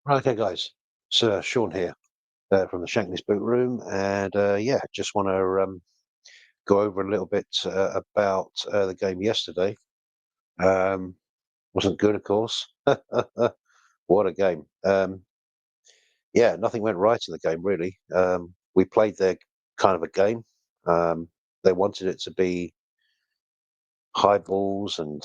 Right, okay, guys. So Sean here from the Shankly's Boot Room, and yeah, just want to go over a little bit about the game yesterday. Um, wasn't good, of course. What a game! Yeah, nothing went right in the game really. We played their kind of a game. Um, they wanted it to be high balls and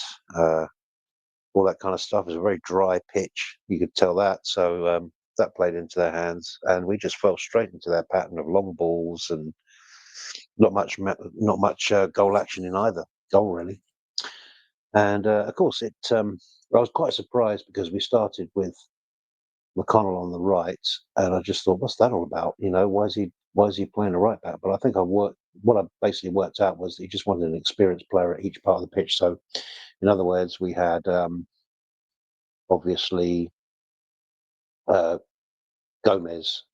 all that kind of stuff. It was a very dry pitch. You could tell that. So that played into their hands, and we just fell straight into their pattern of long balls and not much goal action in either goal really. And of course, it. I was quite surprised because we started with McConnell on the right, and I just thought, what's that all about? You know, why is he playing a right back? But I think what I basically worked out was that he just wanted an experienced player at each part of the pitch. So, in other words, we had obviously uh, Gomez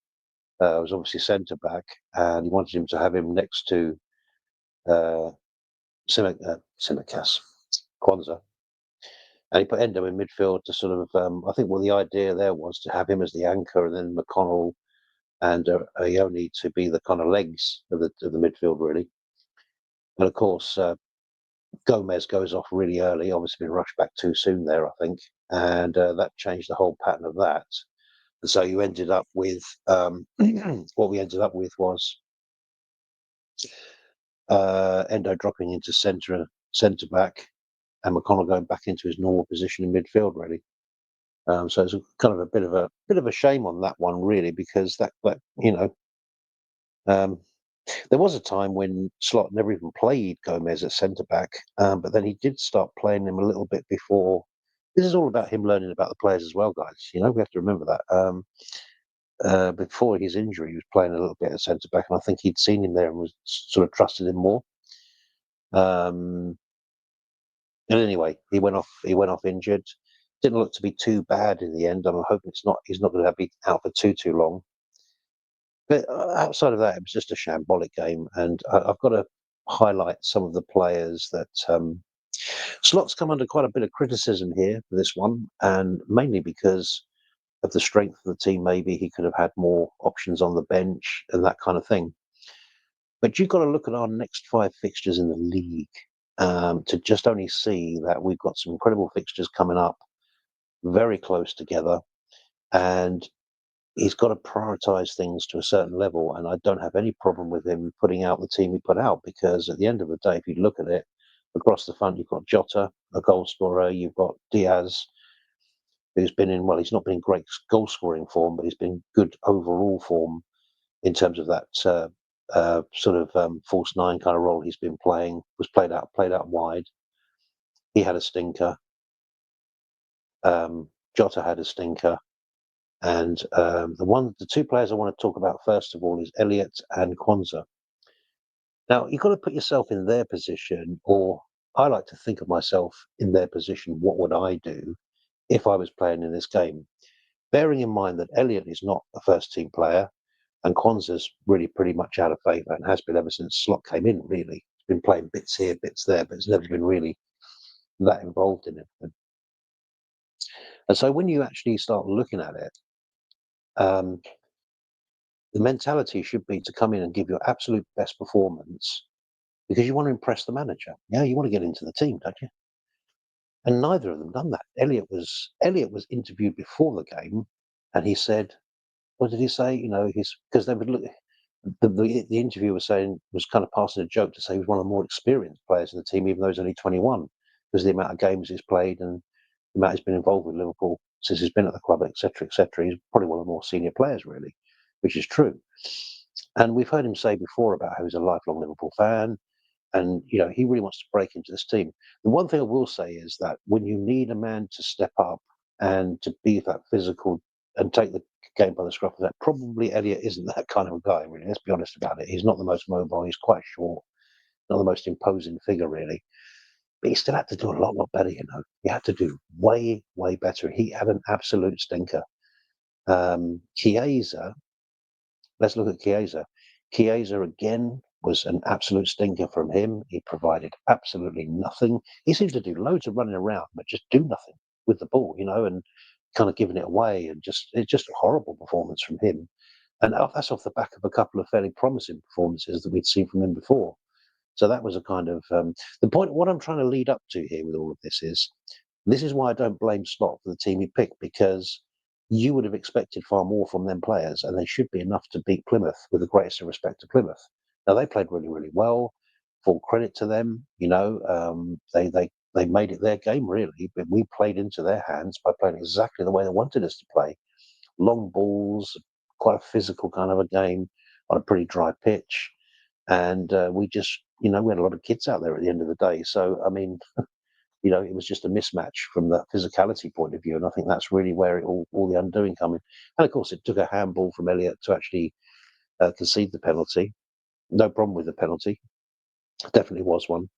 was obviously centre back, and he wanted him to have him next to uh, Simicas, Kwanzaa, and he put Endo in midfield to sort of. I think what the idea there was to have him as the anchor, and then McConnell and Ione to be the kind of legs of the midfield, really. And of course, Gomez goes off really early. Obviously, been rushed back too soon there, I think, and that changed the whole pattern of that. And so you ended up with what we ended up with was Endo dropping into centre back, and McConnell going back into his normal position in midfield, really. So it's kind of a bit of a shame on that one, really, because that um, there was a time when Slot never even played Gomez at centre back, but then he did start playing him a little bit before. This is all about him learning about the players as well, guys. You know, we have to remember that. Before his injury, he was playing a little bit at centre back, and I think he'd seen him there and was sort of trusted him more. Um, And anyway, he went off injured. Didn't look to be too bad in the end. I'm hoping he's not going to be out for too long. But outside of that, it was just a shambolic game, and I've got to highlight some of the players that Slot's come under quite a bit of criticism here for this one, and mainly because of the strength of the team. Maybe he could have had more options on the bench and that kind of thing. But you've got to look at our next five fixtures in the league to just only see that we've got some incredible fixtures coming up very close together, and he's got to prioritise things to a certain level. And I don't have any problem with him putting out the team he put out, because at the end of the day, if you look at it, across the front, you've got Jota, a goal scorer, you've got Diaz, who's been in, well, he's not been in great goal scoring form, but he's been good overall form in terms of that sort of false nine kind of role he's been playing. Was played out wide. He had a stinker. Jota had a stinker. And the two players I want to talk about first of all is Elliott and Kwanzaa. Now you've got to put yourself in their position, or I like to think of myself in their position. What would I do if I was playing in this game? Bearing in mind that Elliott is not a first team player, and Kwanzaa's really pretty much out of favour and has been ever since Slot came in. Really, he's been playing bits here, bits there, but it's never been really that involved in it. And so when you actually start looking at it, um, the mentality should be to come in and give your absolute best performance because you want to impress the manager. Yeah, you want to get into the team, don't you? And neither of them done that. Elliot was interviewed before the game, and he said, "What did he say? You know, he's because they would look." The interview was kind of passing a joke to say he was one of the more experienced players in the team, even though he's only 21, because of the amount of games he's played and the amount he's been involved with Liverpool since he's been at the club, etc., etc. He's probably one of the more senior players, really, which is true. And we've heard him say before about how he's a lifelong Liverpool fan, and he really wants to break into this team. The one thing I will say is that when you need a man to step up and to be that physical and take the game by the scruff of that, probably Elliot isn't that kind of a guy. Really, let's be honest about it. He's not the most mobile. He's quite short, not the most imposing figure, really. But he still had to do a lot better. He had to do way better. He had an absolute stinker. Chiesa, let's look at Chiesa. Chiesa again was an absolute stinker from him. He provided absolutely nothing. He seemed to do loads of running around, but just do nothing with the ball, and kind of giving it away, and it's just a horrible performance from him. And that's off the back of a couple of fairly promising performances that we'd seen from him before. So that was a kind of the point. What I'm trying to lead up to here with all of this is why I don't blame Slot for the team he picked, because you would have expected far more from them players, and they should be enough to beat Plymouth, with the greatest of respect to Plymouth. Now they played really, really well. Full credit to them. They made it their game really, but we played into their hands by playing exactly the way they wanted us to play. Long balls, quite a physical kind of a game on a pretty dry pitch, and we just, we had a lot of kids out there at the end of the day. So I mean, it was just a mismatch from that physicality point of view. And I think that's really where all the undoing come in. And of course, it took a handball from Elliott to actually concede the penalty. No problem with the penalty. Definitely was one.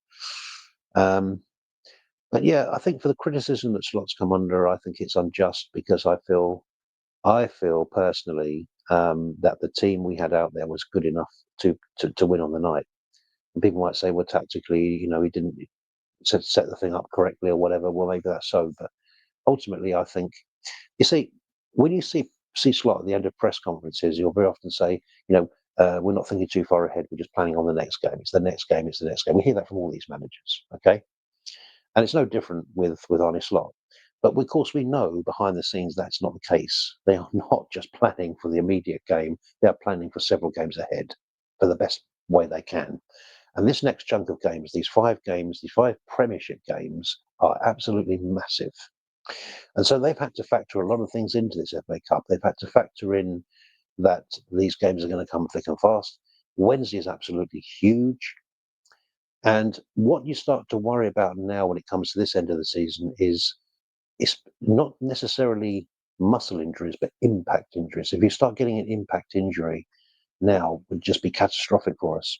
But yeah, I think for the criticism that Slot's come under, I think it's unjust, because I feel personally that the team we had out there was good enough to win on the night. And people might say, well, tactically, he didn't set the thing up correctly or whatever. Well, maybe that's so, but ultimately, I think, you see, when you see Slot at the end of press conferences, you'll very often say, we're not thinking too far ahead. We're just planning on the next game. It's the next game. It's the next game. We hear that from all these managers, okay? And it's no different with Arne Slot. But of course, we know behind the scenes that's not the case. They are not just planning for the immediate game. They are planning for several games ahead for the best way they can. And this next chunk of games, these five Premiership games, are absolutely massive. And so they've had to factor a lot of things into this FA Cup. They've had to factor in that these games are going to come thick and fast. Wednesday is absolutely huge. And what you start to worry about now when it comes to this end of the season is it's not necessarily muscle injuries, but impact injuries. If you start getting an impact injury now, it would just be catastrophic for us.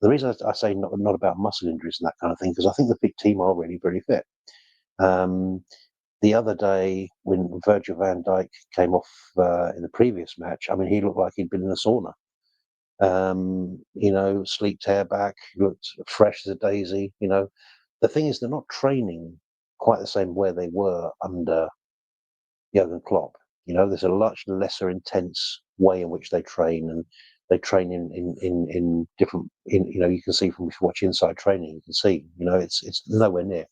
The reason I say not about muscle injuries and that kind of thing, because I think the big team are really, really fit. The other day, when Virgil van Dijk came off in the previous match, I mean, he looked like he'd been in a sauna. Sleeked hair back, looked fresh as a daisy. The thing is, they're not training quite the same way they were under Jurgen Klopp. There's a much lesser intense way in which they train, and they train in different. You can see from if you watch Inside Training, you can see. It's nowhere near.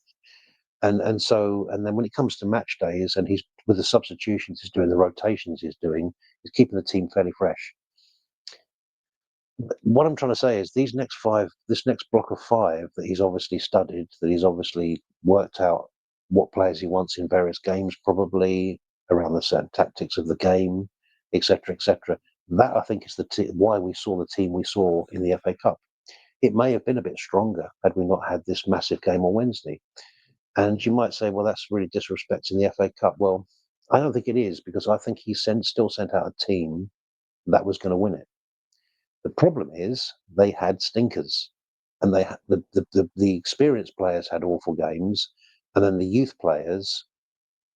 And then when it comes to match days, and he's with the substitutions he's doing, the rotations he's doing, he's keeping the team fairly fresh. What I'm trying to say is this next block of five that he's obviously studied, that he's obviously worked out what players he wants in various games, probably around the certain tactics of the game, etc., etc. That, I think, is why we saw the team we saw in the FA Cup. It may have been a bit stronger had we not had this massive game on Wednesday. And you might say, well, that's really disrespecting the FA Cup. Well, I don't think it is, because I think he still sent out a team that was going to win it. The problem is they had stinkers, and the experienced players had awful games, and then the youth players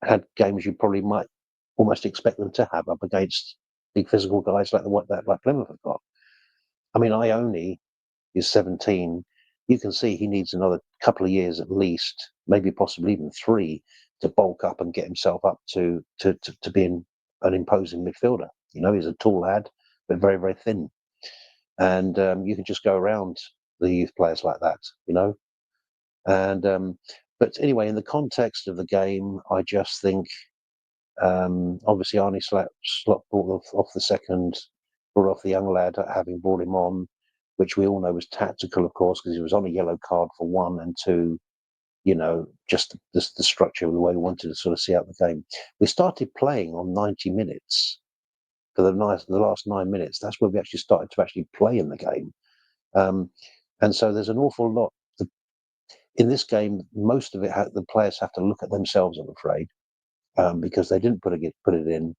had games you probably might almost expect them to have up against big physical guys like like Plymouth have got. I mean, Ione is 17. You can see he needs another couple of years at least, maybe possibly even 3, to bulk up and get himself up to being an imposing midfielder. He's a tall lad, but very, very thin. And you can just go around the youth players like that. And but anyway, in the context of the game, I just think obviously Arnie Slot brought off the young lad, having brought him on, which we all know was tactical, of course, because he was on a yellow card for one, and two, just the structure of the way we wanted to sort of see out the game. We started playing on 90 minutes for the last 9 minutes. That's where we actually started to actually play in the game. And so there's an awful lot in this game. Most of it, the players have to look at themselves, I'm afraid, because they didn't put it in.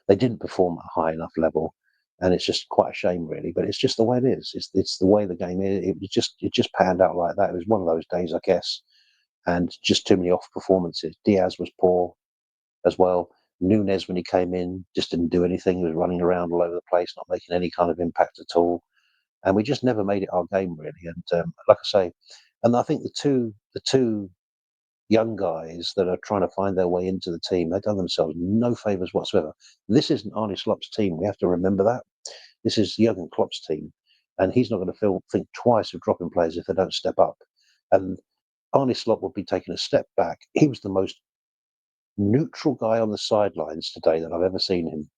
They didn't perform at a high enough level, and it's just quite a shame, really. But it's just the way it is. It's the way the game is. It just panned out like that. It was one of those days, I guess, and just too many off performances. Diaz was poor as well. Nunes, when he came in, just didn't do anything. He was running around all over the place, not making any kind of impact at all. And we just never made it our game, really. And like I say, and I think the two young guys that are trying to find their way into the team. They've done themselves no favours whatsoever. This isn't Arne Slot's team. We have to remember that. This is Jurgen Klopp's team, and he's not going to think twice of dropping players if they don't step up. And Arne Slot would be taking a step back. He was the most neutral guy on the sidelines today that I've ever seen him.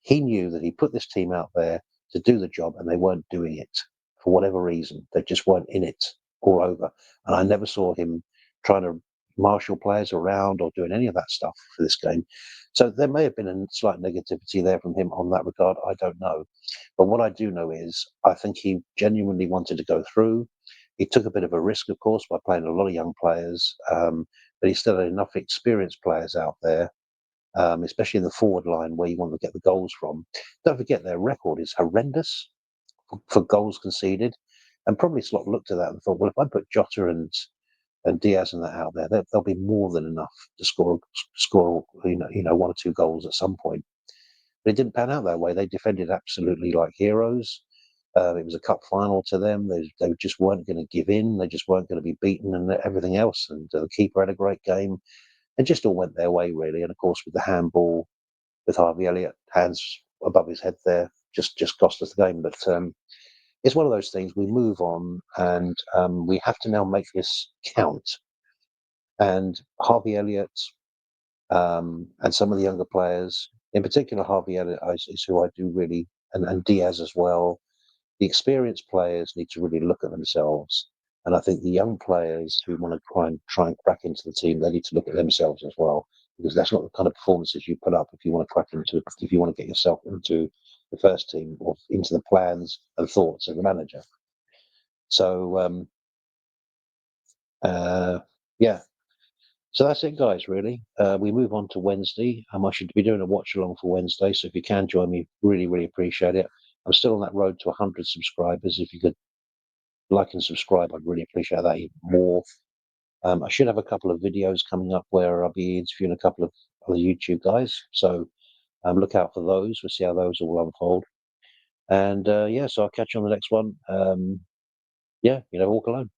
He knew that he put this team out there to do the job, and they weren't doing it for whatever reason. They just weren't in it all over. And I never saw him trying to marshal players around or doing any of that stuff for this game. So there may have been a slight negativity there from him on that regard. I don't know. But what I do know is I think he genuinely wanted to go through. He took a bit of a risk, of course, by playing a lot of young players, but he still had enough experienced players out there, especially in the forward line where you want to get the goals from. Don't forget their record is horrendous for goals conceded, and probably Slot looked at that and thought, well, if I put Jota and Diaz and that out there, there'll be more than enough to score one or two goals at some point. But it didn't pan out that way. They defended absolutely like heroes. It was a cup final to them. They just weren't going to give in. They just weren't going to be beaten and everything else. And the keeper had a great game. It just all went their way, really. And of course, with the handball with Harvey Elliott, hands above his head there, just cost us the game. But it's one of those things. We move on, and we have to now make this count. And Harvey Elliott and some of the younger players, in particular Harvey Elliott, is who I do really, and Diaz as well. The experienced players need to really look at themselves. And I think the young players who want to try and crack into the team, they need to look at themselves as well, because that's not the kind of performances you put up if you want to if you want to get yourself into the first team or into the plans and thoughts of the manager. So, yeah. So that's it, guys, really. We move on to Wednesday. I should be doing a watch along for Wednesday. So if you can join me, really, really appreciate it. I'm still on that road to 100 subscribers. If you could like and subscribe, I'd really appreciate that even more. I should have a couple of videos coming up where I'll be interviewing a couple of other YouTube guys. So look out for those. We'll see how those all unfold. And yeah, so I'll catch you on the next one. Yeah, walk alone.